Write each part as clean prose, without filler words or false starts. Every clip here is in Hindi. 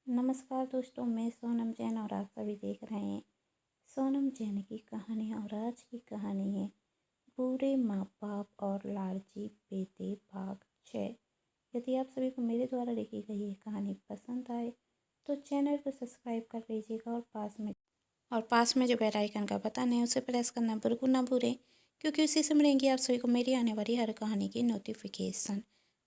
नमस्कार दोस्तों, मैं सोनम जैन और आप सभी देख रहे हैं सोनम जैन की कहानी। और आज की कहानी है बूढ़े माँ बाप और लालची बेटे भाग 6। यदि आप सभी को मेरे द्वारा लिखी गई ये कहानी पसंद आए तो चैनल को सब्सक्राइब कर लीजिएगा और पास में जो बेल आइकन का बटन है उसे प्रेस करना बिल्कुल ना भूलें, क्योंकि उसी से मिलेंगी आप सभी को मेरी आने वाली हर कहानी की नोटिफिकेशन।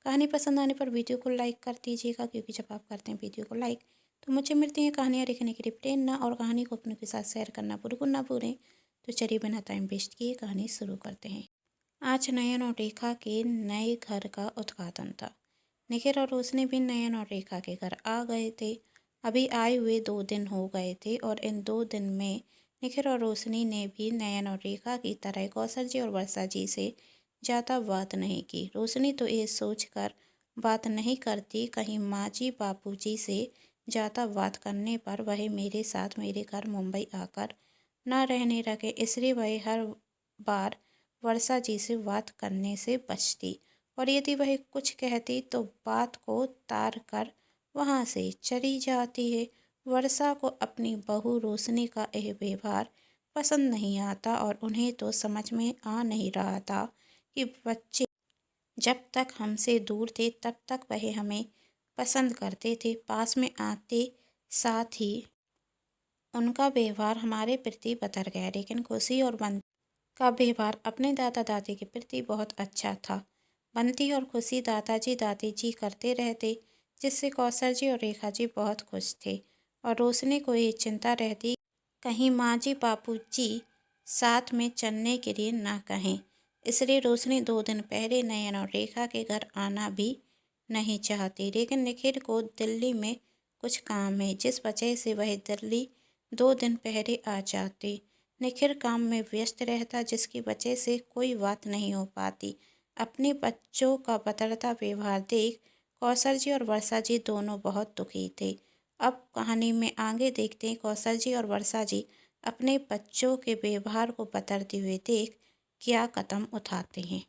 कहानी पसंद आने पर वीडियो को लाइक कर दीजिएगा, क्योंकि जब आप करते हैं वीडियो को लाइक तो मुझे मिलती हैं कहानियाँ लिखने के लिए प्रेरणा, और कहानी को अपनों के साथ शेयर करना बिल्कुल ना भूलें। तो चलिए बिना टाइम वेस्ट किए कहानी शुरू करते हैं। आज नयन और रेखा के नए घर का उद्घाटन था। निखिल और रोशनी भी नयन और रेखा के घर आ गए थे। अभी आए हुए 2 दिन हो गए थे और इन 2 दिन में निखिल और रोशनी ने भी नयन और रेखा की तरह कौशल जी और वर्षा जी से ज़्यादा बात नहीं की। रोशनी तो ये सोचकर बात नहीं करती कहीं माँ जी बापू जी से ज़्यादा बात करने पर वह मेरे साथ मेरे घर मुंबई आकर न रहने लगे, इसलिए वह हर बार वर्षा जी से बात करने से बचती, और यदि वह कुछ कहती तो बात को तार कर वहाँ से चली जाती है। वर्षा को अपनी बहू रोशनी का यह व्यवहार पसंद नहीं आता, और उन्हें तो समझ में आ नहीं रहा था कि बच्चे जब तक हमसे दूर थे तब तक वह हमें पसंद करते थे, पास में आते साथ ही उनका व्यवहार हमारे प्रति बदल गया। लेकिन खुशी और बंटी का व्यवहार अपने दादा दादी के प्रति बहुत अच्छा था। बंटी और खुशी दादाजी दादी जी करते रहते, जिससे कौशल जी और रेखा जी बहुत खुश थे, और रोशनी को ये चिंता रहती कहीं माँ जी बापू जी साथ में चलने के लिए ना कहें। इसलिए रोशनी 2 दिन पहले नयन और रेखा के घर आना भी नहीं चाहती। लेकिन निखिल को दिल्ली में कुछ काम है, जिस वजह से वह दिल्ली 2 दिन पहले आ जाती। निखिल काम में व्यस्त रहता, जिसकी वजह से कोई बात नहीं हो पाती। अपने बच्चों का बदलता व्यवहार देख कौशल जी और वर्षा जी दोनों बहुत दुखी थे। अब कहानी में आगे देखते हैं कौशल जी और वर्षा जी अपने बच्चों के व्यवहार को बदलते हुए देख क्या कदम उठाते हैं।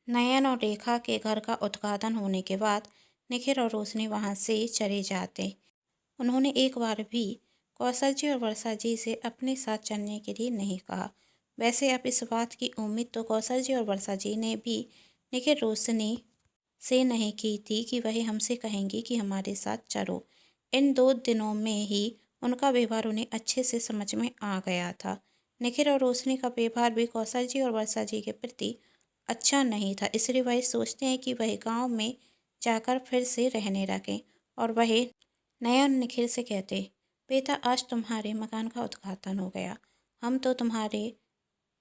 नयन और रेखा के घर का उद्घाटन होने के बाद निखिल और रोशनी वहां से चले जाते। उन्होंने एक बार भी कौशल जी और वर्षा जी से अपने साथ चलने के लिए नहीं कहा। वैसे अब इस बात की उम्मीद तो कौशल जी और वर्षा जी ने भी निखिल रोशनी से नहीं की थी कि वह हमसे कहेंगी कि हमारे साथ चलो। इन 2 दिनों में ही उनका व्यवहार उन्हें अच्छे से समझ में आ गया था। निखिल और रोशनी का व्यवहार भी कौशल जी और वर्षा जी के प्रति अच्छा नहीं था, इसलिए वह सोचते हैं कि वह गांव में जाकर फिर से रहने लगे। और वह नयन निखिल से कहते, बेटा आज तुम्हारे मकान का उद्घाटन हो गया। हम तो तुम्हारे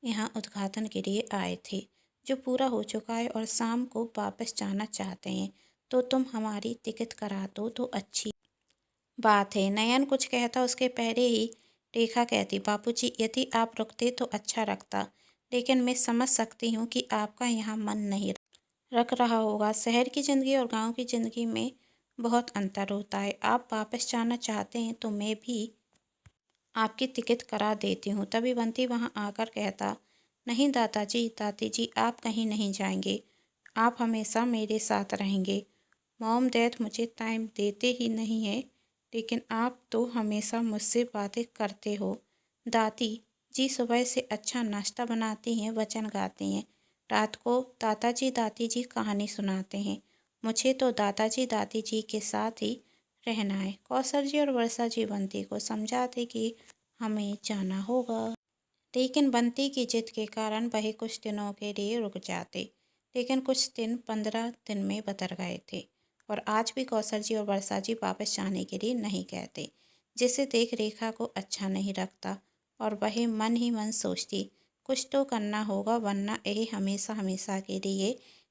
यहाँ उद्घाटन के लिए आए थे, जो पूरा हो चुका है, और शाम को वापस जाना चाहते हैं, तो तुम हमारी टिकट करा दो तो अच्छी बात है। नयन कुछ कहता उसके पहले ही रेखा कहती, बापूजी यदि आप रुकते तो अच्छा लगता, लेकिन मैं समझ सकती हूँ कि आपका यहाँ मन नहीं रख रहा होगा। शहर की ज़िंदगी और गांव की ज़िंदगी में बहुत अंतर होता है। आप वापस जाना चाहते हैं तो मैं भी आपकी टिकट करा देती हूँ। तभी बंटी वहाँ आकर कहता, नहीं दादाजी दादी जी आप कहीं नहीं जाएंगे, आप हमेशा मेरे साथ रहेंगे। मॉम डैड मुझे टाइम देते ही नहीं है, लेकिन आप तो हमेशा मुझसे बातें करते हो। दादी जी सुबह से अच्छा नाश्ता बनाती हैं, वचन गाती हैं, रात को दादाजी दादी जी कहानी सुनाते हैं। मुझे तो दादाजी दादी जी के साथ ही रहना है। कौशल जी और वर्षा जी बंटी को समझाते कि हमें जाना होगा, लेकिन बंटी की जिद के कारण वह कुछ दिनों के लिए रुक जाते। लेकिन कुछ दिन 15 दिन में बदल गए थे, और आज भी कौशल जी और वर्षा जी वापस जाने के लिए नहीं कहते, जिसे देख रेखा को अच्छा नहीं लगता, और वह मन ही मन सोचती कुछ तो करना होगा, वरना यह हमेशा हमेशा के लिए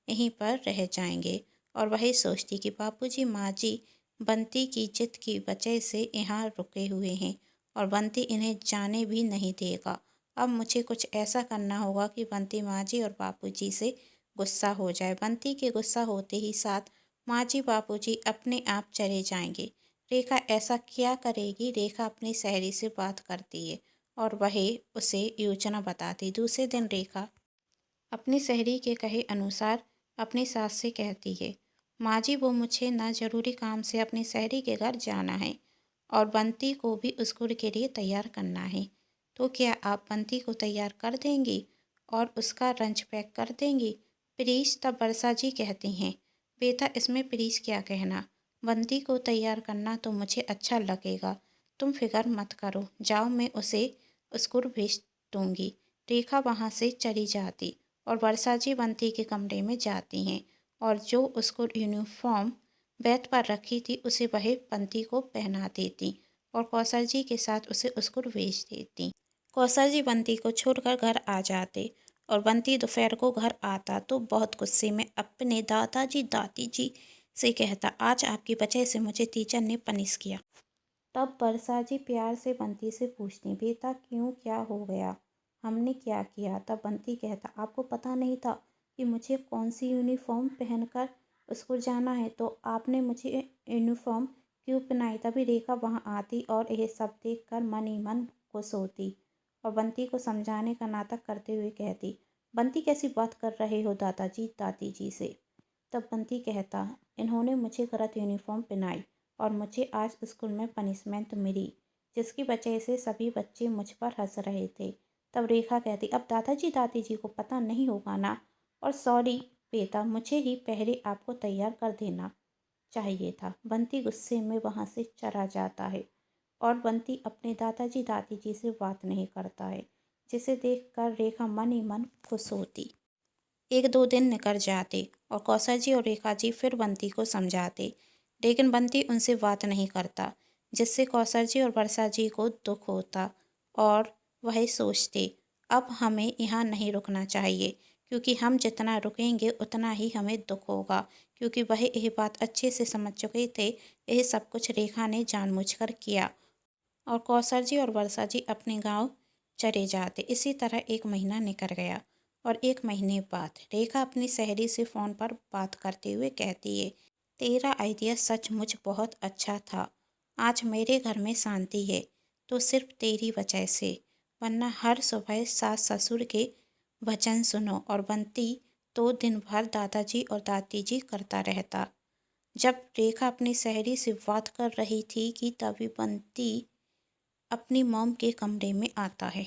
यहीं पर रह जाएंगे। और वही सोचती कि बापूजी माँ जी बंटी की जिद की वजह से यहाँ रुके हुए हैं, और बंटी इन्हें जाने भी नहीं देगा। अब मुझे कुछ ऐसा करना होगा कि बंटी माँ जी और बापूजी से गुस्सा हो जाए। बंटी के गुस्सा होते ही साथ माँ जी बापूजी अपने आप चले जाएंगे। रेखा ऐसा क्या करेगी? रेखा अपनी सहेली से बात करती है और वह उसे योजना बताती। दूसरे दिन रेखा अपनी सहेली के कहे अनुसार अपनी सास से कहती है, माँ जी, वो मुझे ना ज़रूरी काम से अपनी सहेली के घर जाना है और बंटी को भी स्कूल के लिए तैयार करना है। तो क्या आप बंटी को तैयार कर देंगी और उसका लंच पैक कर देंगी प्लीज़? तब वर्षा जी कहती हैं, बेटा इसमें प्लीज़ क्या कहना, बंटी को तैयार करना तो मुझे अच्छा लगेगा, तुम फिक्र मत करो, जाओ मैं उसे स्कूल भेज दूँगी। रेखा वहाँ से चली जाती और वर्षा जी बंटी के कमरे में जाती हैं और जो स्कूल यूनिफॉर्म बेड पर रखी थी उसे वह बंटी को पहना देती और कौशल जी के साथ उसे स्कूल भेज देती। कौशल जी बंटी को छोड़कर घर आ जाते और बंटी दोपहर को घर आता तो बहुत गुस्से में अपने दादी जी से कहता, आज आपकी वजह से मुझे टीचर ने पनिश किया। तब वर्षा जी प्यार से बंटी से पूछती, बेटा क्यों, क्या हो गया, हमने क्या किया? तब बंटी कहता, आपको पता नहीं था कि मुझे कौन सी यूनिफॉर्म पहनकर स्कूल जाना है, तो आपने मुझे यूनिफॉर्म क्यों पहनाई? तभी रेखा वहाँ आती और यह सब देखकर मन ही मन खुश होती और बंटी को समझाने का नाटक करते हुए कहती, बंटी कैसी बात कर रहे हो दादी जी से? तब बंटी कहता, इन्होंने मुझे गलत यूनिफॉर्म पहनाई और मुझे आज स्कूल में पनिशमेंट मिली, जिसकी वजह से सभी बच्चे मुझ पर हंस रहे थे। तब रेखा कहती, अब दादी जी को पता नहीं होगा ना, और सॉरी बेटा, मुझे ही पहले आपको तैयार कर देना चाहिए था। बंटी गुस्से में वहाँ से चला जाता है और बंटी अपने दादी जी से बात नहीं करता है, जिसे देखकर रेखा मन ही मन खुश होती। एक दो दिन निकल जाते और कौशल जी और रेखा जी फिर बंटी को समझाते, लेकिन बंटी उनसे बात नहीं करता, जिससे कौशल जी और वर्षा जी को दुख होता और वह सोचते, अब हमें यहाँ नहीं रुकना चाहिए, क्योंकि हम जितना रुकेंगे उतना ही हमें दुख होगा, क्योंकि वह यह बात अच्छे से समझ चुके थे, यह सब कुछ रेखा ने जानबूझकर किया। और कौशल जी और वर्षा जी अपने गांव चले जाते। इसी तरह एक महीना निकल गया और एक महीने बाद रेखा अपनी सहेली से फ़ोन पर बात करते हुए कहती है, तेरा आइडिया सचमुच बहुत अच्छा था, आज मेरे घर में शांति है तो सिर्फ तेरी वजह से, वरना हर सुबह सास ससुर के भजन सुनो और बंटी तो दिन भर दादाजी और दादी जी करता रहता। जब रेखा अपनी सहेली से बात कर रही थी कि तभी बंटी अपनी मॉम के कमरे में आता है।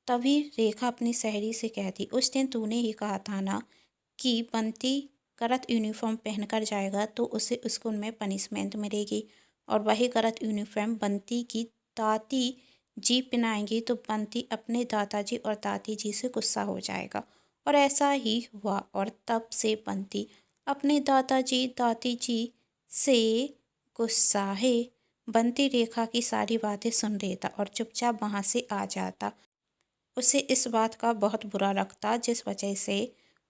तभी रेखा अपनी सहेली से कहती, उस दिन तूने ही कहा था ना कि बंटी गलत यूनिफॉर्म पहनकर जाएगा तो उसे स्कूल में पनिशमेंट मिलेगी, और वही गलत यूनिफॉर्म बंटी की दादी जी पहनाएंगी तो बंटी अपने दादाजी और दादी जी से गुस्सा हो जाएगा। और ऐसा ही हुआ और तब से बंटी अपने दादाजी दादी जी से गुस्सा है। बंटी रेखा की सारी बातें सुन लेता और चुपचाप वहाँ से आ जाता। उसे इस बात का बहुत बुरा लगता, जिस वजह से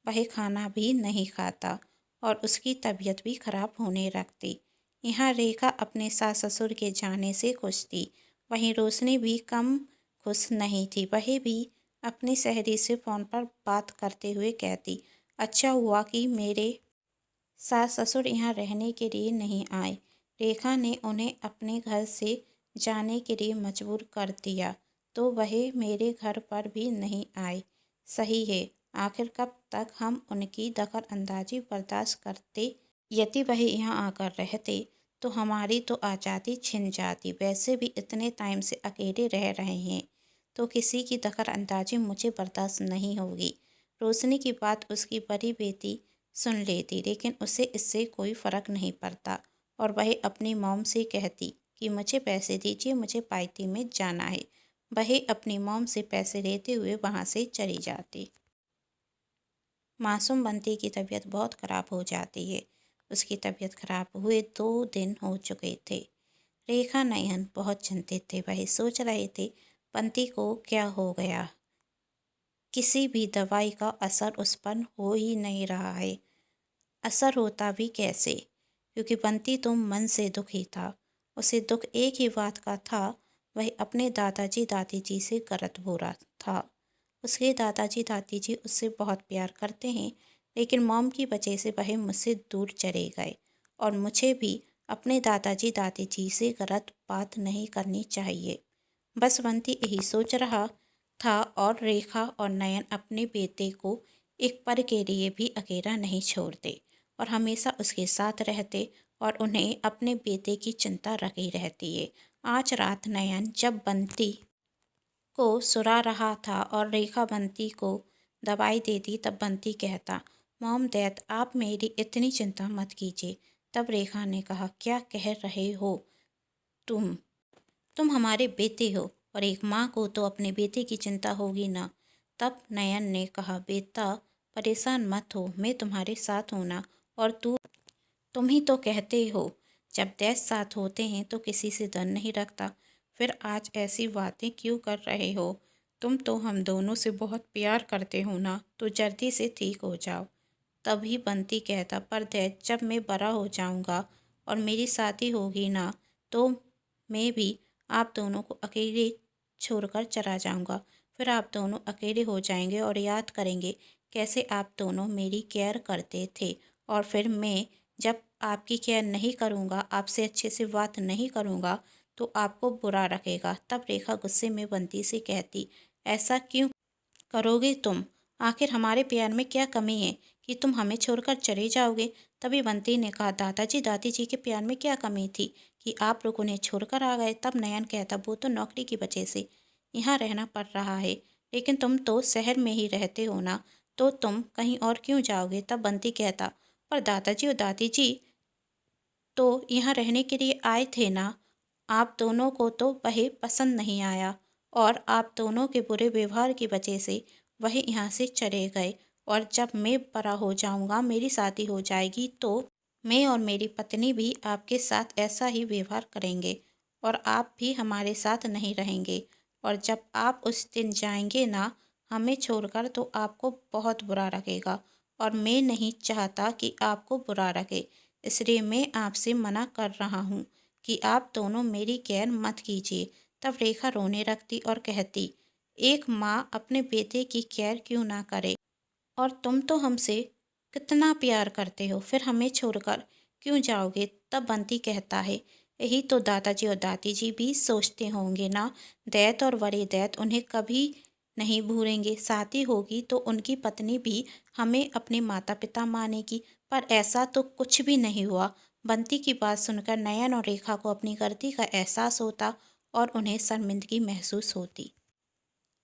वह खाना भी नहीं खाता और उसकी तबीयत भी खराब होने लगती। यहाँ रेखा अपने सास ससुर के जाने से खुश थी, वहीं रोशनी भी कम खुश नहीं थी। वह भी अपनी सहेली से फ़ोन पर बात करते हुए कहती, अच्छा हुआ कि मेरे सास ससुर यहाँ रहने के लिए नहीं आए, रेखा ने उन्हें अपने घर से जाने के लिए मजबूर कर दिया तो वह मेरे घर पर भी नहीं आए। सही है, आखिर कब तक हम उनकी दखल अंदाजी बर्दाश्त करते? यदि वह यहाँ आकर रहते तो हमारी तो आज़ादी छिन जाती। वैसे भी इतने टाइम से अकेले रह रहे हैं तो किसी की दखल अंदाजी मुझे बर्दाश्त नहीं होगी। रोशनी की बात उसकी बड़ी बेटी सुन लेती, लेकिन उसे इससे कोई फ़र्क नहीं पड़ता और वह अपनी मॉम से कहती कि मुझे पैसे दीजिए, मुझे पार्टी में जाना है। वह अपनी मॉम से पैसे लेते हुए वहाँ से चली जाती। मासूम बंटी की तबीयत बहुत ख़राब हो जाती है। उसकी तबीयत ख़राब हुए 2 दिन हो चुके थे। रेखा नयन बहुत चिंतित थे। वह सोच रहे थे बंटी को क्या हो गया, किसी भी दवाई का असर उस पर हो ही नहीं रहा है। असर होता भी कैसे, क्योंकि बंटी तो मन से दुखी था। उसे दुख एक ही बात का था, वह अपने दादाजी दादी जी से गलत हो रहा था। उसके दादाजी दादी जी उससे बहुत प्यार करते हैं, लेकिन मॉम की वजह से वह मुझसे दूर चले गए और मुझे भी अपने दादाजी दादी जी से गलत बात नहीं करनी चाहिए। बस बंटी यही सोच रहा था और रेखा और नयन अपने बेटे को एक पल के लिए भी अकेला नहीं छोड़ते और हमेशा उसके साथ रहते और उन्हें अपने बेटे की चिंता रखी रहती है। आज रात नयन जब बंटी को सुला रहा था और रेखा बंटी को दवाई देती, तब बंटी कहता, मॉम डैड आप मेरी इतनी चिंता मत कीजिए। तब रेखा ने कहा, क्या कह रहे हो तुम तुम हमारे बेटे हो और एक माँ को तो अपने बेटे की चिंता होगी ना। तब नयन ने कहा, बेटा परेशान मत हो, मैं तुम्हारे साथ हूँ ना। और तुम ही तो कहते हो जब डैड साथ होते हैं तो किसी से डर नहीं रखता, फिर आज ऐसी बातें क्यों कर रहे हो। तुम तो हम दोनों से बहुत प्यार करते हो ना, तो जल्दी से ठीक हो जाओ। तभी बंटी कहता, पर डैड जब मैं बड़ा हो जाऊंगा और मेरी शादी होगी ना, तो मैं भी आप दोनों को अकेले छोड़कर चला जाऊंगा। फिर आप दोनों अकेले हो जाएंगे और याद करेंगे कैसे आप दोनों मेरी केयर करते थे। और फिर मैं जब आपकी केयर नहीं करूंगा, आपसे अच्छे से बात नहीं करूंगा, तो आपको बुरा लगेगा। तब रेखा गुस्से में बंटी से कहती, ऐसा क्यों करोगे तुम? आखिर हमारे प्यार में क्या कमी है कि तुम हमें छोड़कर चले जाओगे? तभी बंटी ने कहा, दादाजी दादी जी के प्यार में क्या कमी थी कि आप लोग उन्हें छोड़कर आ गए। तब नयन कहता, वो तो नौकरी की वजह से यहाँ रहना पड़ रहा है, लेकिन तुम तो शहर में ही रहते हो ना, तो तुम कहीं और क्यों जाओगे। तब बंटी कहता, पर दादाजी और दादी जी तो यहाँ रहने के लिए आए थे ना, आप दोनों को तो वह पसंद नहीं आया और आप दोनों के बुरे व्यवहार की वजह से वह यहाँ से चले गए। और जब मैं बड़ा हो जाऊँगा, मेरी शादी हो जाएगी, तो मैं और मेरी पत्नी भी आपके साथ ऐसा ही व्यवहार करेंगे और आप भी हमारे साथ नहीं रहेंगे। और जब आप उस दिन जाएंगे ना हमें छोड़कर, तो आपको बहुत बुरा लगेगा और मैं नहीं चाहता कि आपको बुरा लगे, इसलिए मैं आपसे मना कर रहा हूँ कि आप दोनों मेरी केयर मत कीजिए। तब रेखा रोने लगती और कहती, एक माँ अपने बेटे की केयर क्यों ना करे, और तुम तो हमसे कितना प्यार करते हो, फिर हमें छोड़कर क्यों जाओगे। तब बंटी कहता है, यही तो दादाजी और दादी जी भी सोचते होंगे ना, दैत और बड़े दैत उन्हें कभी नहीं भूलेंगे। शादी होगी तो उनकी पत्नी भी हमें अपने माता पिता मानेगी, पर ऐसा तो कुछ भी नहीं हुआ। बंटी की बात सुनकर नयन और रेखा को अपनी गलती का एहसास होता और उन्हें शर्मिंदगी महसूस होती।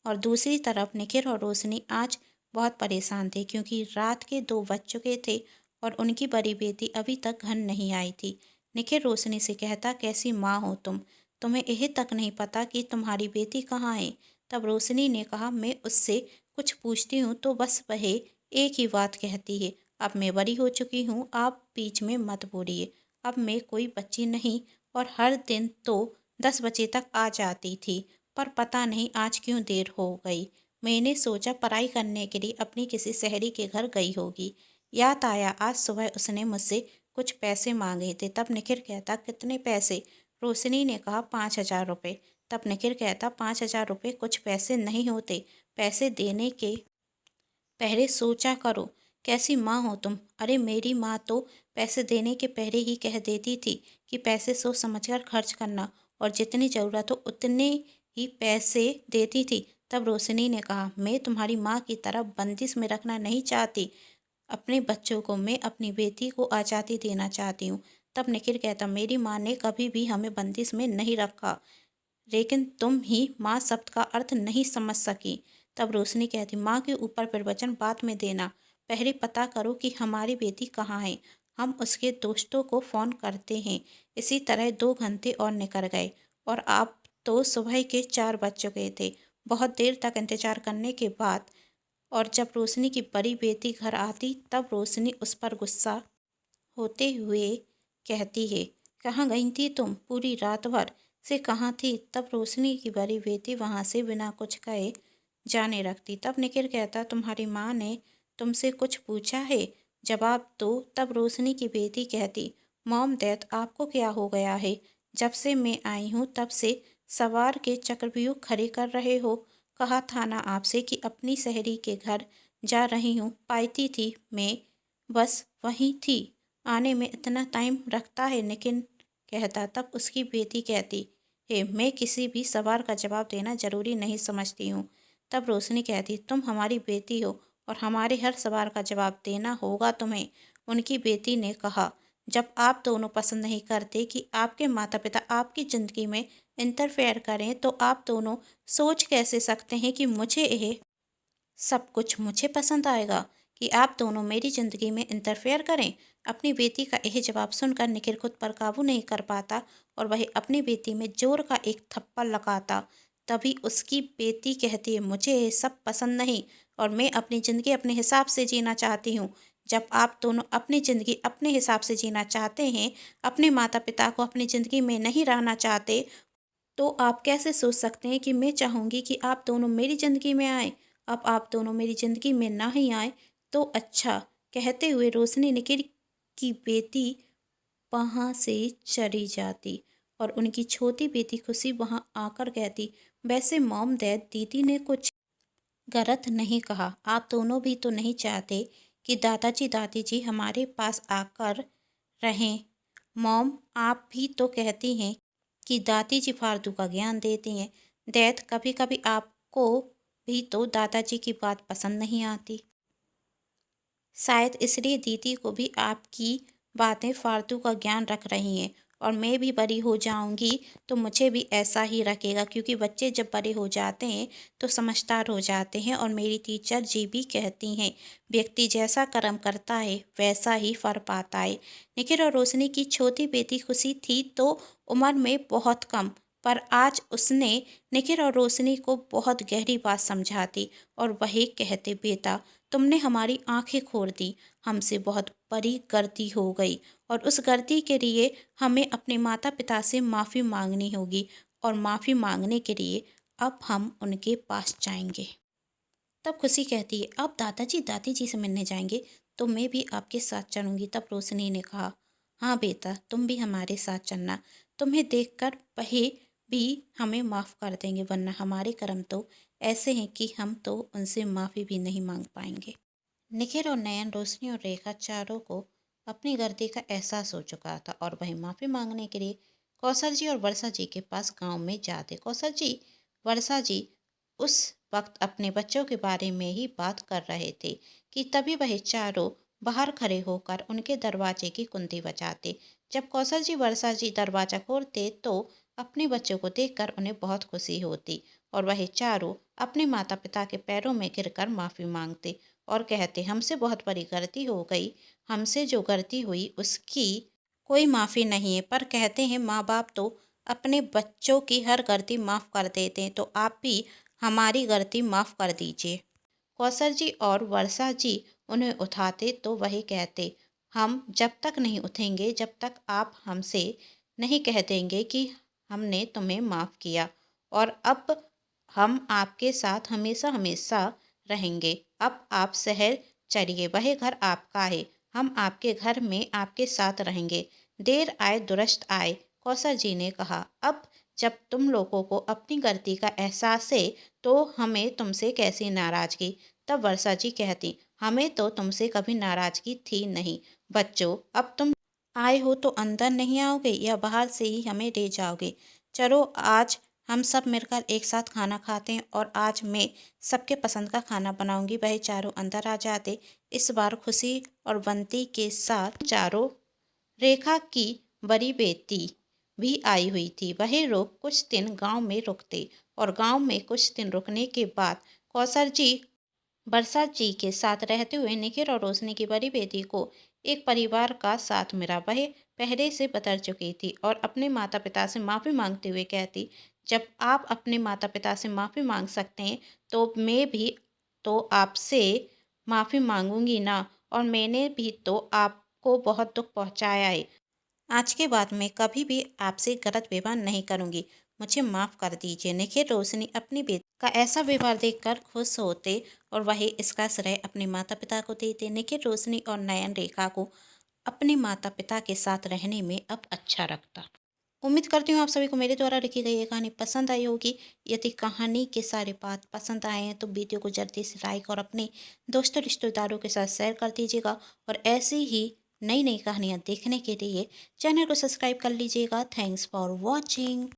और दूसरी तरफ निखिल और रोशनी आज बहुत परेशान थे, क्योंकि रात के 2 बज चुके थे और उनकी बड़ी बेटी अभी तक घर नहीं आई थी। निखिल रोशनी से कहता, कैसी माँ हो तुम, तुम्हें यह तक नहीं पता कि तुम्हारी बेटी कहाँ है। तब रोशनी ने कहा, मैं उससे कुछ पूछती हूँ तो बस वह एक ही बात कहती है, अब मैं बड़ी हो चुकी हूँ, आप बीच में मत बोलिए, अब मैं कोई बच्ची नहीं। और हर दिन तो 10 बजे तक आ जाती थी, पर पता नहीं आज क्यों देर हो गई। मैंने सोचा पढ़ाई करने के लिए अपनी किसी सहेली के घर गई होगी। याद आया आज सुबह उसने मुझसे कुछ पैसे मांगे थे। तब निखिल कहता, कितने पैसे? रोशनी ने कहा, 5,000 रुपये। तब निखिल कहता, 5,000 रुपये कुछ पैसे नहीं होते, पैसे देने के पहले सोचा करो, कैसी माँ हो तुम। अरे मेरी माँ तो पैसे देने के पहले ही कह देती थी कि पैसे सोच समझकर खर्च करना, और जितनी ज़रूरत हो उतने ही पैसे देती थी। तब रोशनी ने कहा, मैं तुम्हारी माँ की तरह बंदिश में रखना नहीं चाहती अपने बच्चों को, मैं अपनी बेटी को आज़ादी देना चाहती हूँ। तब निखिल कहता, मेरी माँ ने कभी भी हमें बंदिश में नहीं रखा, लेकिन तुम ही माँ शब्द का अर्थ नहीं समझ सकी। तब रोशनी कहती, माँ के ऊपर प्रवचन बाद में देना, पहले पता करो कि हमारी बेटी कहाँ है, हम उसके दोस्तों को फ़ोन करते हैं। इसी तरह 2 घंटे और निकल गए और आप तो सुबह के 4 बज चुके थे। बहुत देर तक इंतजार करने के बाद और जब रोशनी की बड़ी बेटी घर आती, तब रोशनी उस पर गुस्सा होते हुए कहती है, कहाँ गई थी तुम, पूरी रात भर से कहाँ थी। तब रोशनी की बड़ी बेटी वहाँ से बिना कुछ कहे जाने रखती। तब निखिल कहता, तुम्हारी माँ ने तुमसे कुछ पूछा है, जवाब दो। तब रोशनी की बेटी कहती, मॉम डैड आपको क्या हो गया है, जब से मैं आई हूँ तब से सवार के चक्रव्यूह खड़े कर रहे हो। कहा था ना आपसे कि अपनी सहेली के घर जा रही हूँ, पाई थी मैं, बस वहीं थी, आने में इतना टाइम रखता है। निखिल कहता। तब उसकी बेटी कहती है, मैं किसी भी सवाल का जवाब देना जरूरी नहीं समझती हूँ। तब रोशनी कहती, तुम हमारी बेटी हो और हमारे हर सवाल का जवाब देना होगा तुम्हें, उनकी बेटी ने कहा, जब आप दोनों पसंद नहीं करते कि आपके माता पिता आपकी ज़िंदगी में इंटरफेयर करें, तो आप दोनों सोच कैसे सकते हैं कि मुझे यह सब कुछ मुझे पसंद आएगा, कि आप दोनों मेरी ज़िंदगी में इंटरफेयर करें। अपनी बेटी का यह जवाब सुनकर निखिल खुद पर काबू नहीं कर पाता और वह अपनी बेटी में जोर का एक थप्पड़ लगाता। तभी उसकी बेटी कहती है, मुझे ये सब पसंद नहीं और मैं अपनी ज़िंदगी अपने हिसाब से जीना चाहती हूँ। जब आप दोनों अपनी ज़िंदगी अपने हिसाब से जीना चाहते हैं, अपने माता पिता को अपनी ज़िंदगी में नहीं रहना चाहते, तो आप कैसे सोच सकते हैं कि मैं चाहूँगी कि आप दोनों मेरी ज़िंदगी में आए। अब आप दोनों मेरी ज़िंदगी में ना ही आए तो अच्छा। कहते हुए रोशनी निखिल की बेटी वहाँ से चली जाती और उनकी छोटी बेटी खुशी वहाँ आकर कहती, वैसे मॉम डैड, दीदी ने कुछ गलत नहीं कहा। आप दोनों भी तो नहीं चाहते कि दादाजी दादी जी हमारे पास आकर रहें। मॉम, आप भी तो कहती हैं कि दादी जी फालतू का ज्ञान देती हैं। डैड, कभी कभी आपको भी तो दादाजी की बात पसंद नहीं आती। शायद इसलिए दीदी को भी आपकी बातें फालतू का ज्ञान रख रही हैं और मैं भी बड़ी हो जाऊंगी तो मुझे भी ऐसा ही रखेगा, क्योंकि बच्चे जब बड़े हो जाते हैं तो समझदार हो जाते हैं। और मेरी टीचर जी भी कहती हैं, व्यक्ति जैसा कर्म करता है वैसा ही फल पाता है। निखिल और रोशनी की छोटी बेटी खुशी थी तो उम्र में बहुत कम, पर आज उसने निखिल और रोशनी को बहुत गहरी बात समझा दी और वही कहते, बेटा, तुमने हमारी आंखें खोल दी, हमसे बहुत बड़ी गलती हो गई और उस गलती के लिए हमें अपने माता पिता से माफ़ी मांगनी होगी और माफ़ी मांगने के लिए अब हम उनके पास जाएंगे। तब खुशी कहती है, अब दादाजी दादी जी से मिलने जाएंगे तो मैं भी आपके साथ चलूँगी। तब रोशनी ने कहा, हाँ बेटा, तुम भी हमारे साथ चलना। तुम्हें देखकर वही भी हमें माफ़ कर देंगे, वरना हमारे कर्म तो ऐसे हैं कि हम तो उनसे माफ़ी भी नहीं मांग पाएंगे। निखिल और नयन, रोशनी और रेखा चारों को अपनी गलती का एहसास हो चुका था और वही माफ़ी मांगने के लिए कौशल जी और वर्षा जी के पास गांव में जाते। कौशल जी, वर्षा जी उस वक्त अपने बच्चों के बारे में ही बात कर रहे थे कि तभी वह चारों बाहर खड़े होकर उनके दरवाजे की कुंडी बजाते। जब कौशल जी वर्षा जी दरवाजा खोलते तो अपने बच्चों को देखकर उन्हें बहुत खुशी होती और वह चारों अपने माता पिता के पैरों में गिरकर माफ़ी मांगते और कहते, हमसे बहुत बड़ी गलती हो गई, हमसे जो गलती हुई उसकी कोई माफ़ी नहीं है। पर कहते हैं, माँ बाप तो अपने बच्चों की हर गलती माफ़ कर देते हैं, तो आप भी हमारी गलती माफ़ कर दीजिए। कौशल जी और वर्षा जी उन्हें उठाते तो वही कहते, हम जब तक नहीं उठेंगे जब तक आप हमसे नहीं कह देंगे कि हमने तुम्हें माफ़ किया और अब हम आपके साथ हमेशा हमेशा रहेंगे। अब आप शहर चलिए, वह घर आपका है, हम आपके घर में आपके साथ रहेंगे। देर आए दुरुस्त आए, कौशल जी ने कहा। अब जब तुम लोगों को अपनी गलती का एहसास है तो हमें तुमसे कैसी नाराज़गी। तब वर्षा जी कहती, हमें तो तुमसे कभी नाराज़गी थी नहीं। बच्चों, अब तुम आए हो तो अंदर नहीं आओगे या बाहर से ही हमें ले जाओगे। चलो, आज हम सब मिलकर एक साथ खाना खाते हैं और आज मैं सबके पसंद का खाना बनाऊंगी। वह चारों अंदर आ जाते। इस बार खुशी और बंटी के साथ चारों रेखा की बड़ी बेटी भी आई हुई थी। वह लोग कुछ दिन गांव में रुकते और गांव में कुछ दिन रुकने के बाद कौशल जी वर्षा जी के साथ रहते हुए निखिल और रोशनी की बड़ी बेटी को एक परिवार का साथ मिला। वह पहले से बदल चुकी थी और अपने माता पिता से माफ़ी मांगते हुए कहती, जब आप अपने माता पिता से माफ़ी मांग सकते हैं तो मैं भी तो आपसे माफ़ी मांगूंगी ना, और मैंने भी तो आपको बहुत दुख पहुंचाया है। आज के बाद मैं कभी भी आपसे गलत व्यवहार नहीं करूंगी, मुझे माफ़ कर दीजिए। निखिल रोशनी अपनी बेटी का ऐसा व्यवहार देखकर खुश होते और वही इसका श्रेय अपने माता पिता को देते। निखिल रोशनी और नयन रेखा को अपने माता पिता के साथ रहने में अब अच्छा लगता। उम्मीद करती हूँ आप सभी को मेरे द्वारा लिखी गई ये कहानी पसंद आई होगी। यदि कहानी के सारे पार्ट पसंद आए हैं तो वीडियो को जल्दी से लाइक और अपने दोस्तों रिश्तेदारों के साथ शेयर कर दीजिएगा और ऐसी ही नई नई कहानियाँ देखने के लिए चैनल को सब्सक्राइब कर लीजिएगा। Thanks for watching.